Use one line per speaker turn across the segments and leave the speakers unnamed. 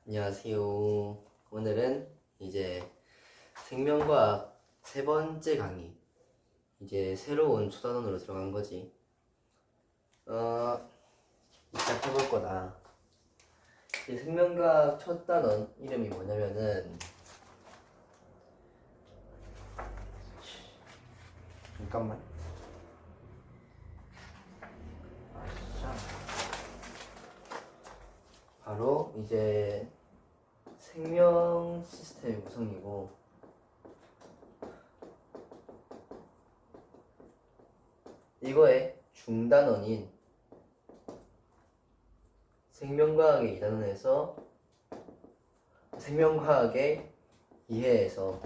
안녕하세요. 오늘은 이제 생명과학 세 번째 강의, 이제 새로운 초단원으로 들어간 거지. 시작해볼 거다. 이 생명과학 첫 단원 이름이 뭐냐면은, 잠깐만. 바로 이제 생명 시스템의 구성이고, 이거의 중단원인 생명과학의 2단원에서 생명과학의 2회에서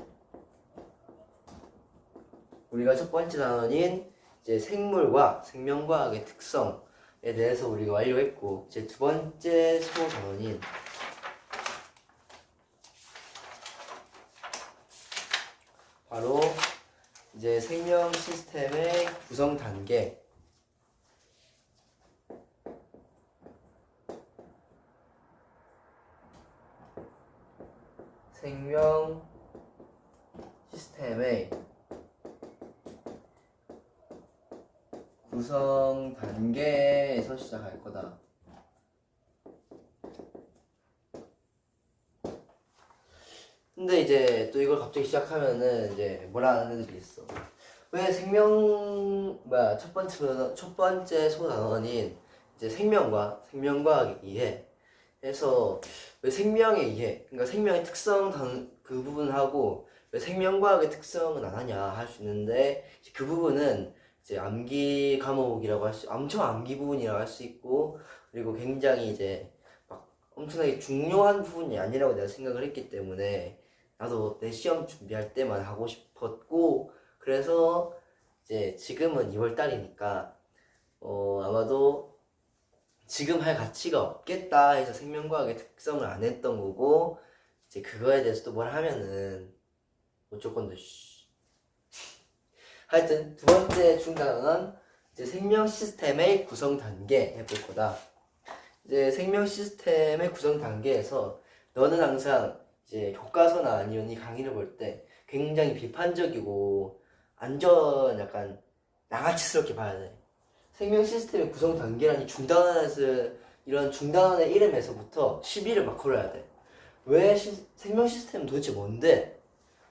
우리가 첫 번째 단원인 이제 생물과 생명과학의 특성에 대해서 우리가 완료했고, 이제 두 번째 소단원인 바로 이제 생명 시스템의 구성 단계, 생명 시스템의 구성 단계에서 시작할 거다. 근데 이제 또 이걸 갑자기 시작하면은 이제 뭐라 하는 애들이 있어. 왜 첫 번째 소단원인 이제 생명과 생명과학의 이해에서 왜 생명의 이해, 그러니까 생명의 특성 그 부분하고 왜 생명과학의 특성은 안 하냐 할 수 있는데, 그 부분은 이제 암기 과목이라고 엄청 암기 부분이라고 할 수 있고, 그리고 굉장히 이제 막 엄청나게 중요한 부분이 아니라고 내가 생각을 했기 때문에 나도 내 시험 준비할 때만 하고 싶었고, 그래서 이제 지금은 2월 달이니까 아마도 지금 할 가치가 없겠다 해서 생명과학의 특성을 안 했던 거고, 이제 그거에 대해서 또 뭘 하면은 무조건 하여튼 두 번째 중단은 이제 생명 시스템의 구성 단계 해볼 거다. 이제 생명 시스템의 구성 단계에서 너는 항상 이제 교과서나 아니면 이 강의를 볼 때 굉장히 비판적이고 약간 양아치스럽게 봐야 돼. 생명 시스템의 구성 단계라니 이런 중단원의 이름에서부터 시비를 막 걸어야 돼. 왜 생명 시스템은 도대체 뭔데?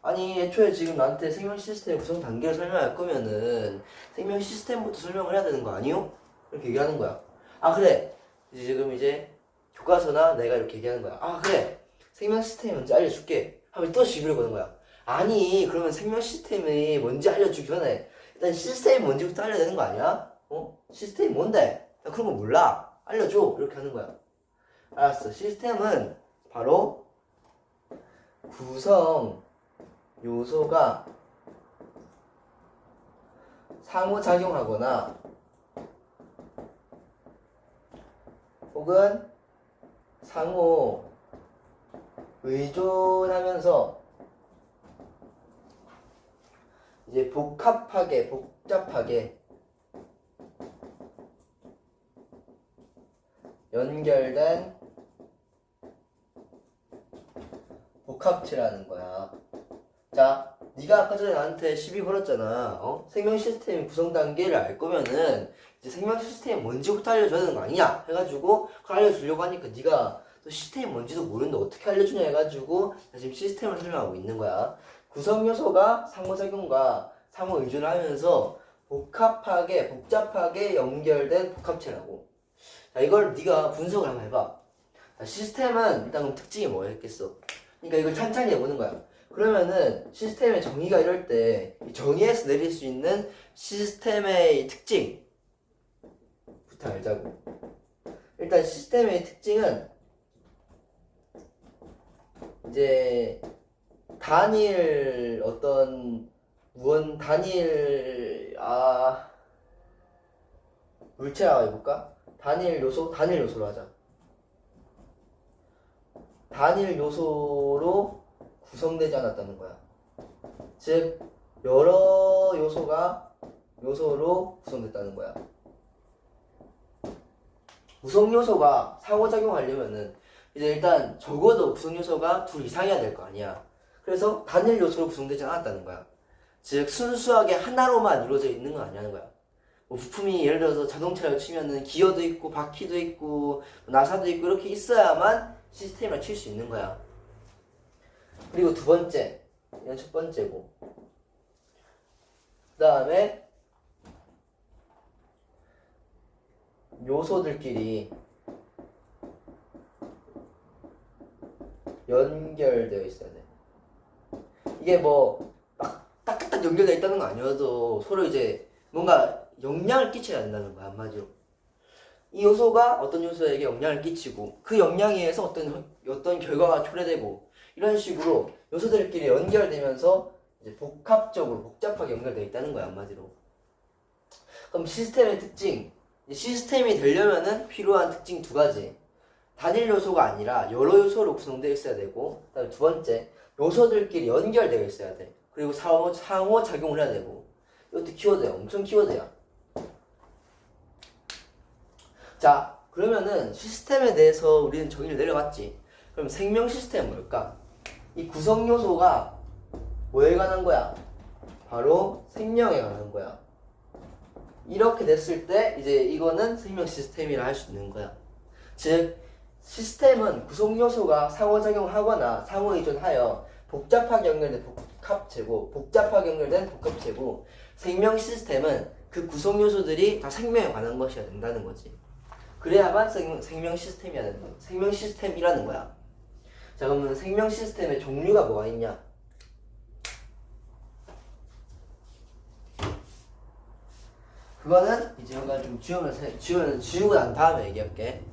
아니, 애초에 지금 나한테 생명 시스템의 구성 단계를 설명할 거면은 생명 시스템부터 설명을 해야 되는 거 아니요? 이렇게 얘기하는 거야. 아, 그래. 지금 이제 교과서나 내가 이렇게 얘기하는 거야. 아, 그래. 생명 시스템이 뭔지 알려줄게. 하면 또 시비를 거는 거야. 아니, 그러면 생명 시스템이 뭔지 알려주기 전에 일단 시스템이 뭔지부터 알려야 되는 거 아니야? 시스템이 뭔데? 나 그런 거 몰라. 알려줘. 이렇게 하는 거야. 알았어. 시스템은 바로 구성 요소가 상호작용하거나 혹은 상호 의존하면서 이제 복잡하게 연결된 복합체라는 거야. 자, 네가 아까 전에 나한테 시비 걸었잖아. 생명 시스템 구성 단계를 알 거면은 이제 생명 시스템이 뭔지부터 알려줘야 되는 거 아니냐 해가지고 그걸 알려주려고 하니까 네가 또 시스템이 뭔지도 모르는데 어떻게 알려주냐 해가지고 나 지금 시스템을 설명하고 있는 거야. 구성 요소가 상호작용과 상호 의존을 하면서 복잡하게 연결된 복합체라고. 자, 이걸 네가 분석을 한번 해봐. 자, 시스템은 일단 그럼 특징이 뭐였겠어? 그러니까 이걸 찬찬히 해보는 거야. 그러면은 시스템의 정의가 이럴 때 정의에서 내릴 수 있는 시스템의 특징부터 알자고. 일단 시스템의 특징은 이제 물체라고 해볼까? 단일 요소로 하자. 단일 요소로 구성되지 않았다는 거야. 즉 여러 요소로 구성됐다는 거야. 구성 요소가 상호작용하려면은 이제 일단 적어도 구성 요소가 둘 이상이어야 될 거 아니야. 그래서 단일 요소로 구성되지 않았다는 거야. 즉 순수하게 하나로만 이루어져 있는 건 아니라는 거야. 뭐 부품이 예를 들어서 자동차를 치면은 기어도 있고 바퀴도 있고 나사도 있고 이렇게 있어야만 시스템을 칠 수 있는 거야. 그리고 두 번째, 이건 첫 번째고, 그 다음에 요소들끼리 연결되어 있어야 돼. 이게 뭐 막 딱딱 연결되어 있다는 거 아니어도 서로 이제 뭔가 영향을 끼쳐야 된다는 거야, 한마디로. 이 요소가 어떤 요소에게 영향을 끼치고 그 영향에 의해서 어떤 결과가 초래되고 이런 식으로 요소들끼리 연결되면서 이제 복합적으로 복잡하게 연결되어 있다는 거야, 한마디로. 그럼 시스템의 특징, 시스템이 되려면은 필요한 특징 두 가지. 단일 요소가 아니라 여러 요소로 구성되어 있어야 되고, 그다음에 두 번째, 요소들끼리 연결되어 있어야 돼. 그리고 상호 작용을 해야 되고. 이것도 키워드야. 엄청 키워드야. 자, 그러면은 시스템에 대해서 우리는 정의를 내려봤지. 그럼 생명 시스템은 뭘까? 이 구성 요소가 뭐에 관한 거야? 바로 생명에 관한 거야. 이렇게 됐을 때 이제 이거는 생명 시스템이라 할 수 있는 거야. 즉 시스템은 구성 요소가 상호작용하거나 상호의존하여 복잡하게 연결된 복합체고, 생명 시스템은 그 구성 요소들이 다 생명에 관한 것이어야 된다는 거지. 그래야만 생명 시스템이라는 거야. 자, 그러면 생명 시스템의 종류가 뭐가 있냐? 그거는 이제 여기가 좀 지우고 난 다음에 얘기할게.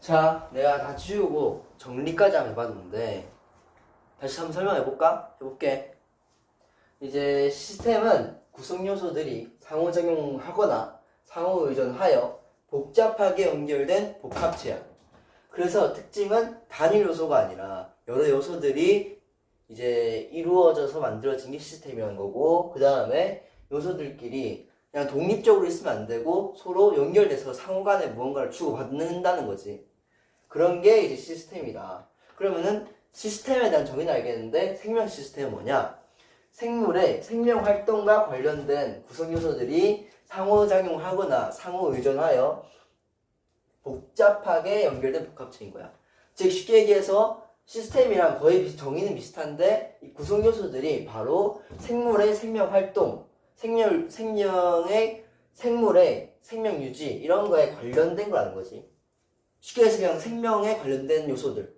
자, 내가 다 지우고 정리까지 한번 해봤는데 다시 한번 해볼게. 이제 시스템은 구성 요소들이 상호작용하거나 상호의존하여 복잡하게 연결된 복합체야. 그래서 특징은 단일 요소가 아니라 여러 요소들이 이제 이루어져서 만들어진 게 시스템이라는 거고, 그 다음에 요소들끼리 그냥 독립적으로 있으면 안 되고 서로 연결돼서 상호간에 무언가를 주고받는다는 거지. 그런 게 이제 시스템이다. 그러면은 시스템에 대한 정의는 알겠는데 생명 시스템은 뭐냐? 생물의 생명 활동과 관련된 구성 요소들이 상호작용하거나 상호의존하여 복잡하게 연결된 복합체인 거야. 즉 쉽게 얘기해서 시스템이랑 거의 정의는 비슷한데 이 구성 요소들이 바로 생물의 생명 활동, 생물의 생명 유지 이런 거에 관련된 거라는 거지. 쉽게 해서 그냥 생명에 관련된 요소들,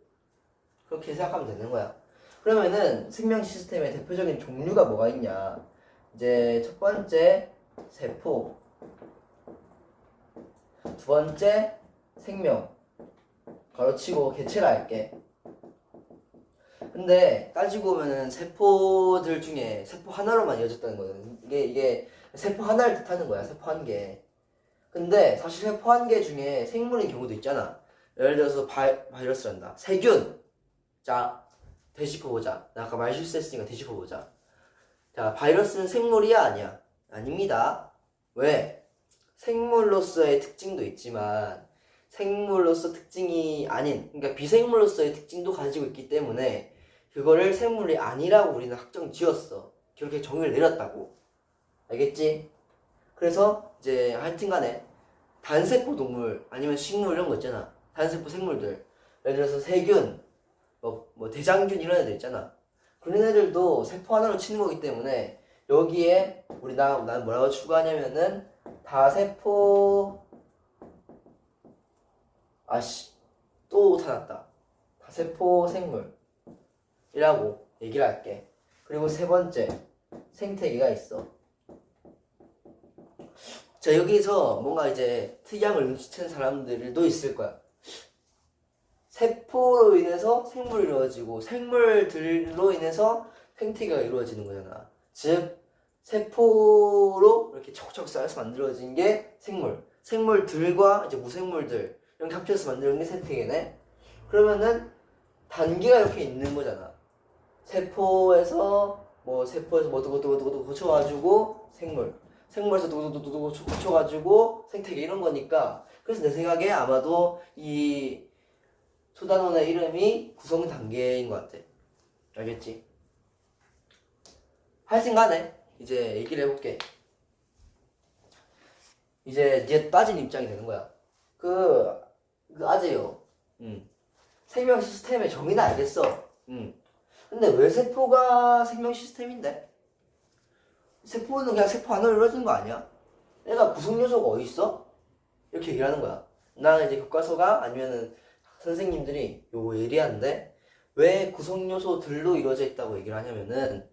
그렇게 생각하면 되는 거야. 그러면은 생명 시스템의 대표적인 종류가 뭐가 있냐? 이제 첫 번째 세포, 두 번째 생명, 가로치고 개체라 할게. 근데 따지고 보면은 세포들 중에 세포 하나로만 이어졌다는 거는 이게 세포 하나를 뜻하는 거야. 세포 한 개. 근데 사실 세포 한 개 중에 생물인 경우도 있잖아. 예를 들어서 바이러스란다. 세균. 자, 되짚어보자. 나 아까 말 실수했으니까 되짚어보자. 자, 바이러스는 생물이야 아니야? 아닙니다. 왜? 생물로서의 특징도 있지만 생물로서 특징이 아닌, 그러니까 비생물로서의 특징도 가지고 있기 때문에 그거를 생물이 아니라고 우리는 확정 지었어. 그렇게 정의를 내렸다고. 알겠지? 그래서 이제 하여튼간에 단세포 동물 아니면 식물 이런 거 있잖아. 단세포 생물들. 예를 들어서 세균, 뭐 대장균 이런 애들 있잖아. 그런 애들도 세포 하나로 치는 거기 때문에 여기에 난 뭐라고 추가하냐면은 다세포 또 타났다. 다세포 생물이라고 얘기를 할게. 그리고 세 번째 생태계가 있어. 자, 여기서 뭔가 이제 특이한 걸 눈치챈 사람들도 있을 거야. 세포로 인해서 생물이 이루어지고 생물들로 인해서 생태계가 이루어지는 거잖아. 즉 세포로 이렇게 척척 쌓여서 만들어진 게 생물들과 이제 무생물들 이렇게 합쳐서 만드는 게 생태계네. 그러면은 단계가 이렇게 있는 거잖아. 세포에서 뭐것도 거쳐가지고 생물, 생물에서 두두두두두 붙여가지고 생태계 이런 거니까. 그래서 내 생각에 아마도 이 소단원의 이름이 구성 단계인 것 같아. 알겠지? 하여튼간에 이제 얘기를 해볼게. 이제 니가 따진 입장이 되는 거야. 그 아재요. 생명 시스템의 정의는 알겠어. 근데 왜 세포가 생명 시스템인데? 세포는 그냥 세포 하나로 이루어진 거 아니야? 얘가 구성 요소가 어디 있어? 이렇게 얘기를 하는 거야. 나는 이제 교과서가 아니면은 선생님들이 요거 예리한데 왜 구성 요소들로 이루어져 있다고 얘기를 하냐면은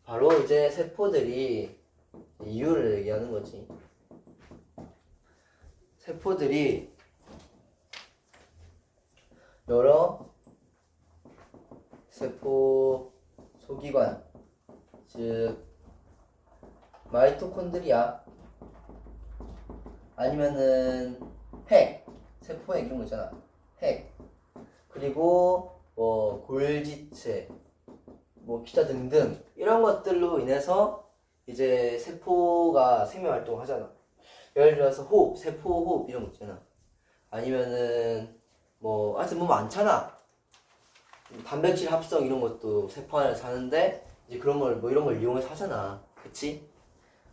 바로 이제 세포들이 이유를 얘기하는 거지. 세포들이 여러 세포 소기관, 즉 마이토콘드리아 아니면은 핵, 세포핵 이런 거 있잖아. 핵 그리고 뭐 골지체, 뭐 기타 등등 이런 것들로 인해서 이제 세포가 생명 활동을 하잖아. 예를 들어서 호흡, 세포 호흡 이런 거 있잖아. 아니면은 뭐 하여튼 뭐 많잖아. 단백질 합성 이런 것도 세포 안에서 하는데 이제 그런 걸 뭐 이런 걸 이용해서 하잖아. 그치?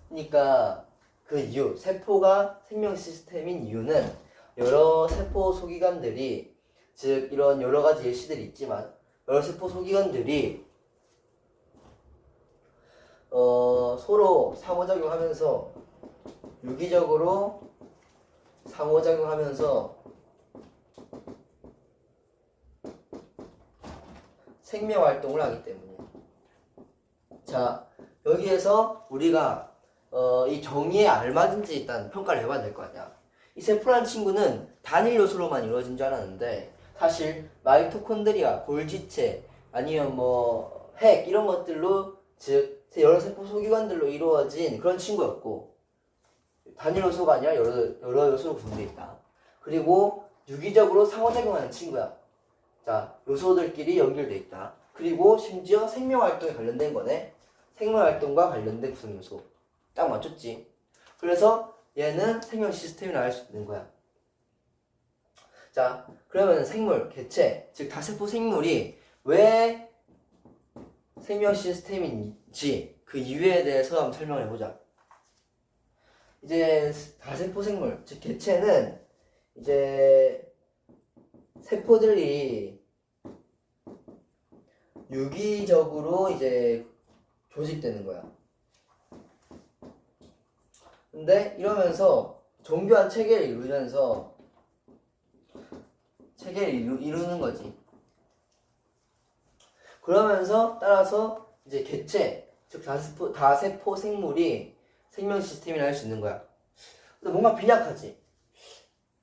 그러니까 그 이유, 세포가 생명 시스템인 이유는 여러 세포 소기관들이, 즉 이런 여러 가지 예시들이 있지만 여러 세포 소기관들이 서로 상호작용하면서 유기적으로 상호작용하면서 생명 활동을 하기 때문에. 자, 여기에서 우리가 이 정의에 알맞은지 일단 평가를 해봐야 될 거 아니야. 이 세포라는 친구는 단일 요소로만 이루어진 줄 알았는데 사실 마이토콘드리아, 골지체 아니면 뭐 핵 이런 것들로, 즉 여러 세포 소기관들로 이루어진 그런 친구였고, 단일 요소가 아니라 여러 요소로 구성되어 있다. 그리고 유기적으로 상호작용하는 친구야. 자, 요소들끼리 연결되어 있다. 그리고 심지어 생명활동에 관련된 거네. 생명활동과 관련된 구성요소. 딱 맞췄지? 그래서 얘는 생명 시스템이라 할 수 있는 거야. 자, 그러면 생물, 개체, 즉 다세포 생물이 왜 생명 시스템인지 그 이유에 대해서 한번 설명을 해보자. 이제 다세포 생물, 즉 개체는 이제 세포들이 유기적으로 이제 조직되는 거야. 근데 이러면서 정교한 체계를 이루면서 체계를 이루는 거지. 그러면서 따라서 이제 개체, 즉 다세포 생물이 생명 시스템이라 할 수 있는 거야. 근데 뭔가 빈약하지.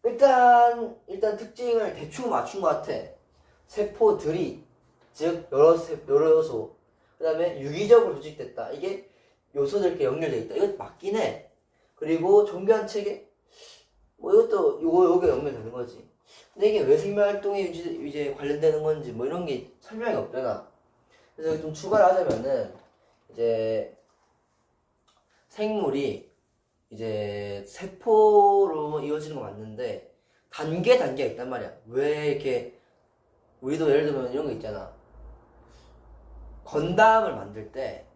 일단 특징을 대충 맞춘 것 같아. 세포들이, 즉 여러 요소, 그 다음에 유기적으로 조직됐다. 이게 요소들끼리 연결되어 있다. 이것도 맞긴 해. 그리고 정교한 체계, 뭐 이것도 요게 연결되는 거지. 근데 이게 왜 생명활동에 이제 관련되는 건지 뭐 이런 게 설명이 없잖아. 그래서 좀 추가를 하자면은 이제 생물이 이제 세포로 이루어지는 거 맞는데 단계가 있단 말이야. 왜 이렇게 우리도 예를 들면 이런 거 있잖아. 건담을 만들 때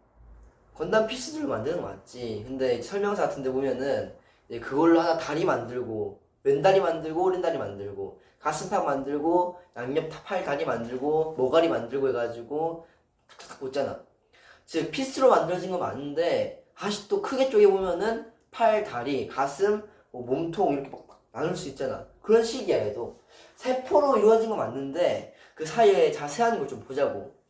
건담 피스들로 만드는 거 맞지. 근데 설명서 같은 데 보면은 이제 그걸로 하나 다리 만들고 왼다리 만들고 오른다리 만들고 가슴팍 만들고 양옆 팔 다리 만들고 모가리 만들고 해가지고 탁탁탁 꽂잖아. 즉 피스로 만들어진 거 맞는데 다시 또 크게 쪼개보면은 팔, 다리, 가슴, 뭐 몸통 이렇게 막 나눌 수 있잖아. 그런 식이야. 얘도 세포로 이루어진 거 맞는데 그 사이에 자세한 걸 좀 보자고.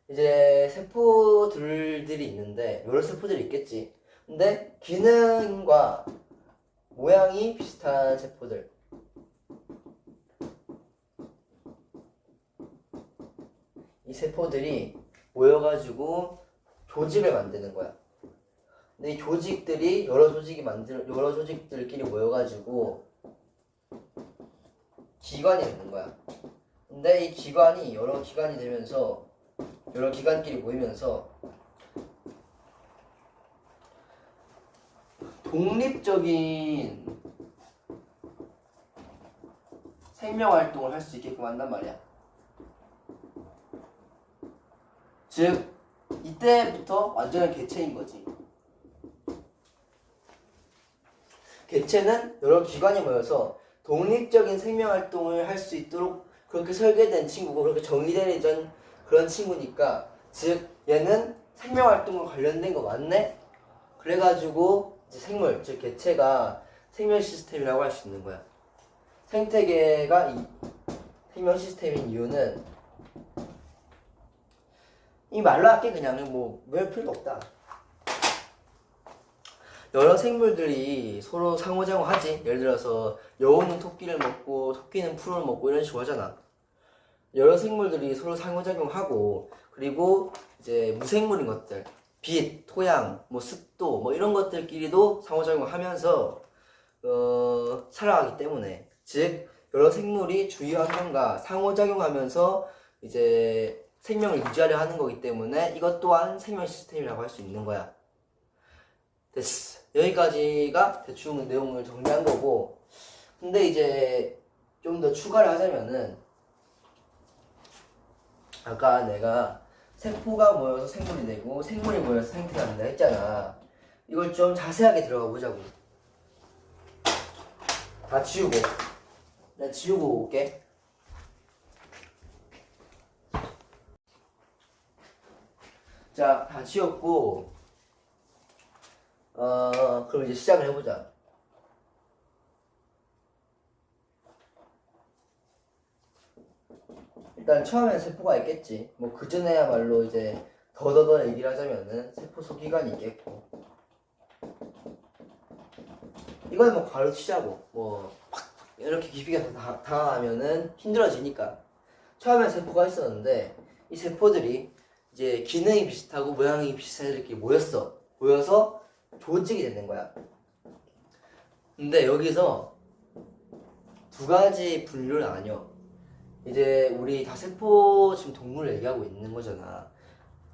이제 세포들이 있는데 여러 세포들이 있겠지. 근데 기능과 모양이 비슷한 세포들, 이 세포들이 모여가지고 조직을 만드는 거야. 근데 이 조직들이 여러 조직들끼리 모여가지고 기관이 되는 거야. 근데 이 기관이 여러 기관이 되면서 여러 기관끼리 모이면서 독립적인 생명 활동을 할 수 있게끔 한단 말이야. 즉 이때부터 완전한 개체인 거지. 개체는 여러 기관이 모여서 독립적인 생명 활동을 할 수 있도록 그렇게 설계된 친구고 그렇게 정의된 그런 친구니까, 즉 얘는 생명 활동과 관련된 거 맞네? 그래가지고 이제 생물, 즉 개체가 생명 시스템이라고 할 수 있는 거야. 생태계가 이 생명 시스템인 이유는 이 말로 할게 그냥 뭐 외울 필요도 없다. 여러 생물들이 서로 상호작용하지. 예를 들어서 여우는 토끼를 먹고 토끼는 풀을 먹고 이런 식으로 하잖아. 여러 생물들이 서로 상호작용하고, 그리고 이제 무생물인 것들, 빛, 토양, 뭐 습도, 뭐 이런 것들끼리도 상호작용하면서 살아가기 때문에, 즉 여러 생물이 주위 환경과 상호작용하면서 이제 생명을 유지하려 하는 거기 때문에 이것 또한 생명 시스템이라고 할 수 있는 거야. 됐어. 여기까지가 대충 내용을 정리한 거고, 근데 이제 좀 더 추가를 하자면은, 아까 내가 세포가 모여서 생물이 되고 생물이 모여서 생태가 된다 했잖아. 이걸 좀 자세하게 들어가 보자고. 다 지우고, 내가 지우고 올게. 자, 다 지웠고, 그럼 이제 시작을 해보자. 일단 처음엔 세포가 있겠지. 뭐 그전에야말로 이제 더더더 얘기를 하자면은 세포 소기관이 있겠고, 이건 뭐 바로 치자고. 뭐 이렇게 깊이가 다가가면은 힘들어지니까. 처음엔 세포가 있었는데 이 세포들이 이제 기능이 비슷하고 모양이 비슷한 애들끼리 모여서 조직이 되는 거야. 근데 여기서 두 가지 분류를 나뉘어. 이제 우리 다 세포 지금 동물을 얘기하고 있는 거잖아.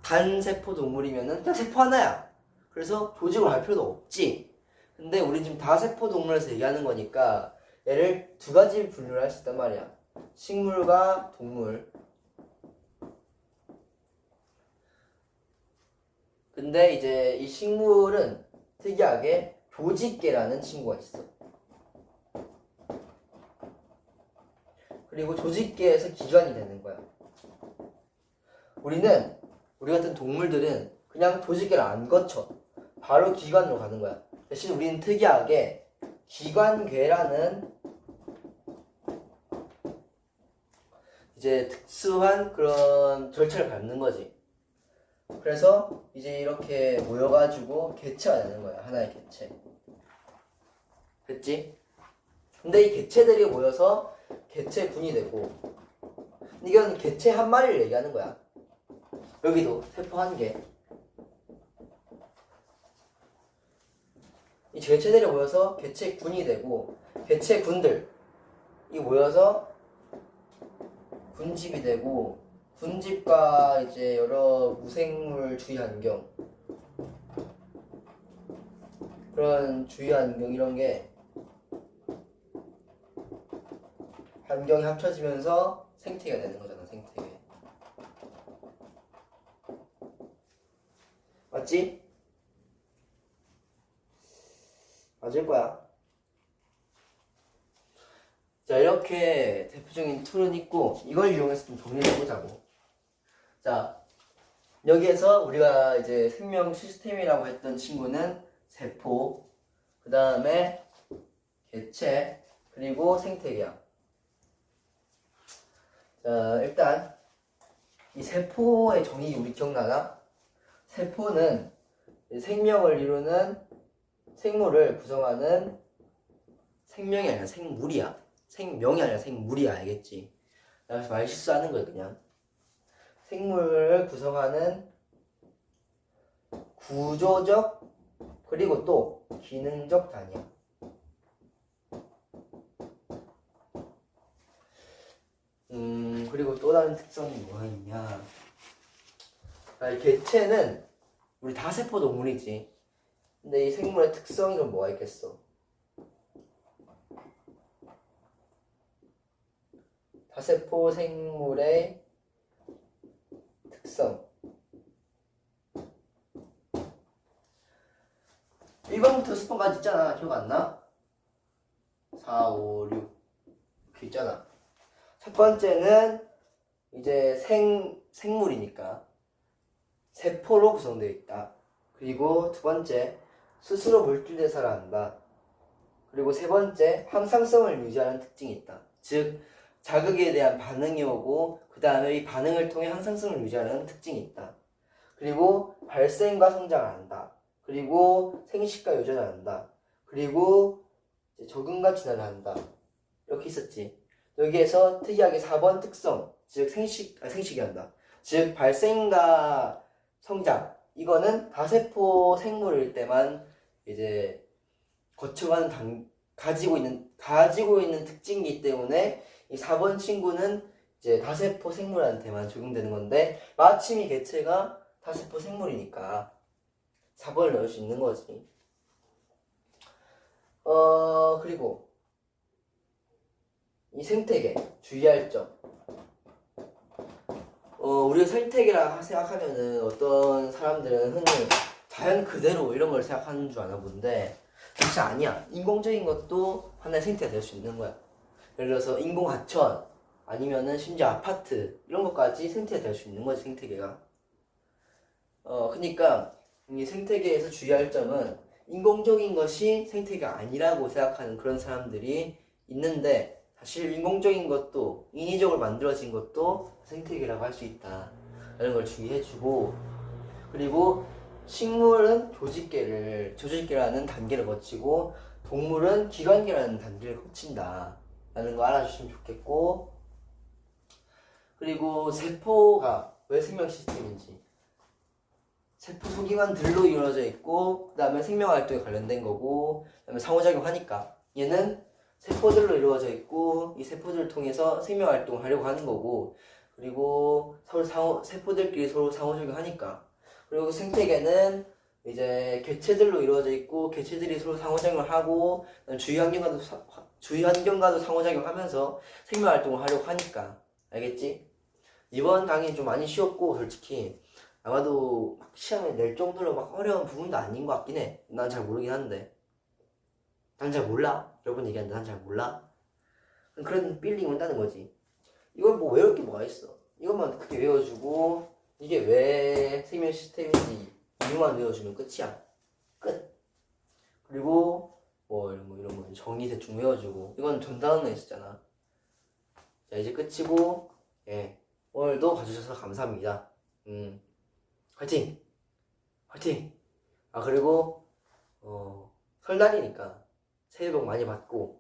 단세포 동물이면은 그냥 세포 하나야. 그래서 조직을 할 필요도 없지. 근데 우리 지금 다세포 동물에서 얘기하는 거니까 얘를 두 가지 분류를 할 수 있단 말이야. 식물과 동물. 근데 이제 이 식물은 특이하게 조직계라는 친구가 있어. 그리고 조직계에서 기관이 되는 거야. 우리 같은 동물들은 그냥 조직계를 안 거쳐. 바로 기관으로 가는 거야. 대신 우리는 특이하게 기관계라는 이제 특수한 그런 절차를 밟는 거지. 그래서 이제 이렇게 모여가지고 개체가 되는 거야. 하나의 개체. 됐지? 근데 이 개체들이 모여서 개체군이 되고, 이건 개체 한 마리를 얘기하는 거야. 여기도 세포 한 개. 이 개체들이 모여서 개체군이 되고, 개체군들이 모여서 군집이 되고, 군집과 이제 여러 무생물 주위 환경, 그런 주위 환경 이런 게 환경이 합쳐지면서 생태계가 되는 거잖아. 생태계. 맞지? 맞을 거야. 자, 이렇게 대표적인 툴은 있고, 이걸 이용해서 좀 정리를 해보자고. 자, 여기에서 우리가 이제 생명 시스템이라고 했던 친구는 세포, 그 다음에 개체, 그리고 생태계야. 자, 일단 이 세포의 정의 우리 기억나나? 세포는 생명을 이루는 생물을 구성하는 생명이 아니라 생물이야. 생명이 아니라 생물이야. 알겠지? 그래서 말 실수하는 거야 그냥. 생물을 구성하는 구조적 그리고 또 기능적 단위야. 그리고 또 다른 특성이 뭐가 있냐? 개체는 우리 다세포 동물이지. 근데 이 생물의 특성이 그럼 뭐가 있겠어? 다세포 생물의 특성 1번부터 10번까지 있잖아. 기억 안 나? 4, 5, 6 이렇게 있잖아. 첫 번째는 이제 생물이니까 세포로 구성되어 있다. 그리고 두 번째, 스스로 물질 대사를 한다. 그리고 세 번째, 항상성을 유지하는 특징이 있다. 즉, 자극에 대한 반응이 오고 그 다음에 이 반응을 통해 항상성을 유지하는 특징이 있다. 그리고 발생과 성장을 한다. 그리고 생식과 유전을 한다. 그리고 적응과 진화를 한다. 이렇게 있었지. 여기에서 특이하게 4번 특성, 즉 생식이 한다. 즉 발생과 성장. 이거는 다세포 생물일 때만 이제 거쳐가는 가지고 있는 특징이기 때문에 이 4번 친구는 이제 다세포 생물한테만 적용되는 건데 마침 이 개체가 다세포 생물이니까 4번을 넣을 수 있는 거지. 그리고 이 생태계 주의할 점. 우리가 생태계라 생각하면은 어떤 사람들은 흔히 자연 그대로 이런 걸 생각하는 줄 아나 본데 사실 아니야. 인공적인 것도 하나의 생태가 될 수 있는 거야. 예를 들어서 인공하천 아니면은 심지어 아파트 이런 것까지 생태가 될 수 있는 거지 생태계가. 그러니까 이 생태계에서 주의할 점은 인공적인 것이 생태계가 아니라고 생각하는 그런 사람들이 있는데 사실 인공적인 것도 인위적으로 만들어진 것도 생태계라고 할 수 있다. 이런 걸 주의해주고 그리고 식물은 조직계라는 단계를 거치고 동물은 기관계라는 단계를 거친다. 라는 거 알아주시면 좋겠고 그리고 세포가 왜 생명 시스템인지 세포 소기관들로 이루어져 있고 그 다음에 생명활동에 관련된 거고 그 다음에 상호작용하니까 얘는 세포들로 이루어져 있고 이 세포들을 통해서 생명활동을 하려고 하는 거고 그리고 세포들끼리 서로 상호작용하니까 그리고 생태계는 이제 개체들로 이루어져 있고 개체들이 서로 상호작용을 하고 주위 환경과도 상호작용하면서 생명활동을 하려고 하니까 알겠지? 이번 강의 좀 많이 쉬웠고 솔직히 아마도 시험에 낼 정도로 막 어려운 부분도 아닌 것 같긴 해. 난 잘 모르긴 한데. 난 잘 몰라. 여러분 얘기하는데 난 잘 몰라. 그런 필링이 온다는 거지. 이걸 뭐 외울 게 뭐가 있어. 이것만 크게 외워주고 이게 왜 생명 시스템인지 이유만 외워주면 끝이야. 끝. 그리고 뭐 이런 거 정의 대충 외워주고 이건 전 단원에 있었잖아. 자 이제 끝이고 예 오늘도 봐주셔서 감사합니다. 화이팅! 화이팅! 아 그리고 설날이니까 새해 복 많이 받고